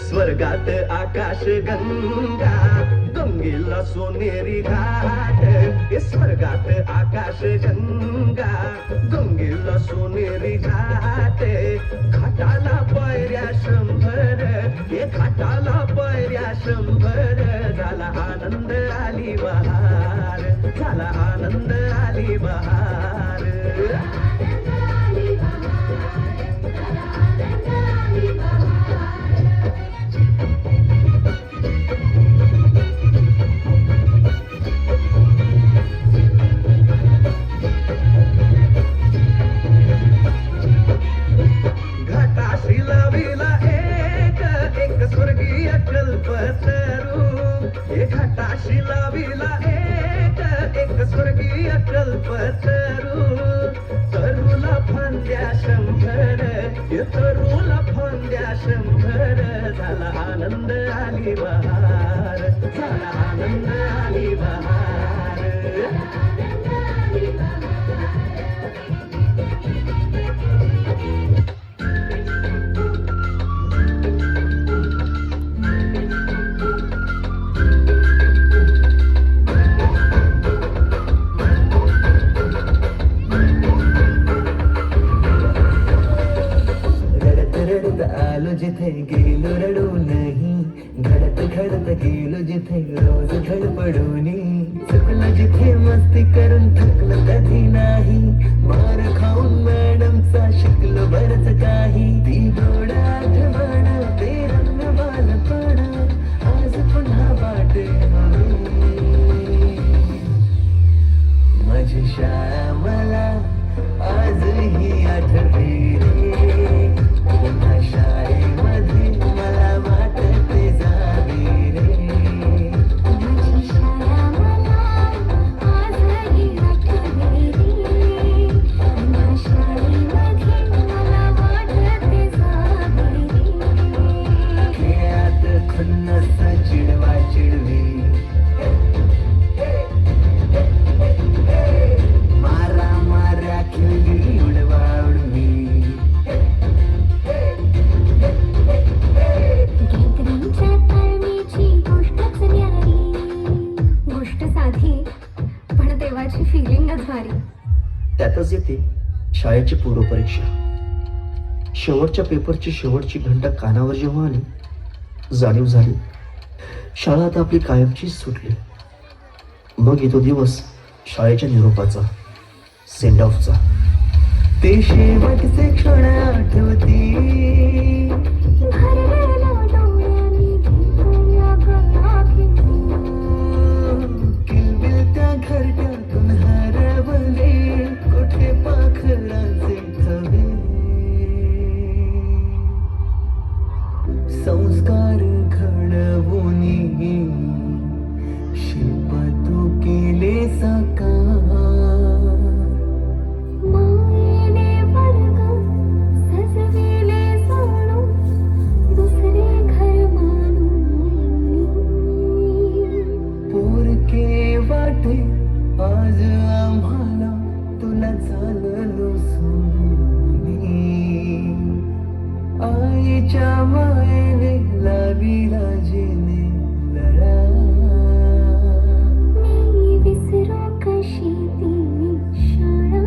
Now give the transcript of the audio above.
स्वर्गात आकाश गंगा, गंगेला सोनेरी घाट. हे स्वर्गात आकाश गंगा, गंगेला सोनेरी घाट. घाटाला पायऱ्या 100, हे घाटाला पायऱ्या 100. झाला आनंद आली बहार, झाला आनंद आली बहार. घाटाशी लाविला एक स्वर्गीय कल्पतरू. हे घाटाशी लाविला एक स्वर्गीय कल्पतरू. तरुला फांद्या 100, हे तरुला फांद्या 100. झाला आनंद आली बहार, झाला आनंद आली बहार. आलो जिथे गेलो रडू नाही, घडत घडत गेलो जिथे रोज धडपडूनी. चुकलो जिथे मस्ती करून थकलो कधी नाही, मार खाऊन मॅडमचा शिकलो बरच काही. ती गोड आठवण, ते रंग बालपण, आज पुन्हा वाटे माझी शाळा मला आजही आठवते रे. पुन्हा शाळेमध्ये मला वाटते जावे रे. माझी शाळा मला आजही आठवते रे. पुन्हा शाळेमध्ये मला वाटते जावे रे. खेळात खुन्नस चिडवा चिडवी, मारा माऱ्या खिळगी उडवा उडवी. गॅदरिंगच्या ताळमेची गोष्टच न्यारी. गोष्ट साधी पण देवाची फिलिंगच भारी. त्यातच येते शाळेची पूर्वपरीक्षा. शेवटच्या पेपरची शेवटची घंटा कानावर जेव्हा आली, जाणीव झाली शाळा आता आपली कायमचीच सुटली. मग येतो दिवस शाळेच्या निरोपाचा, सेंड ऑफचा. ते शेवटचे क्षण आठवती, भरलेल्या डोळ्यांनी घेतल्या गळाभेटी. किलबिलत्या घरट्यातून हरवले कुठे पाखराचे थवे. संस्कार घडवूनी शिल्प तू केले साकार. मायेने वर्ग सजविले जाणू, दुसरे घर मानून. पोरके वाटे आज आम्हाला तुला चाललो सोनी. आईच्या मायेने लाविला जेने लढा. मी विसरू कशी ती शाळा.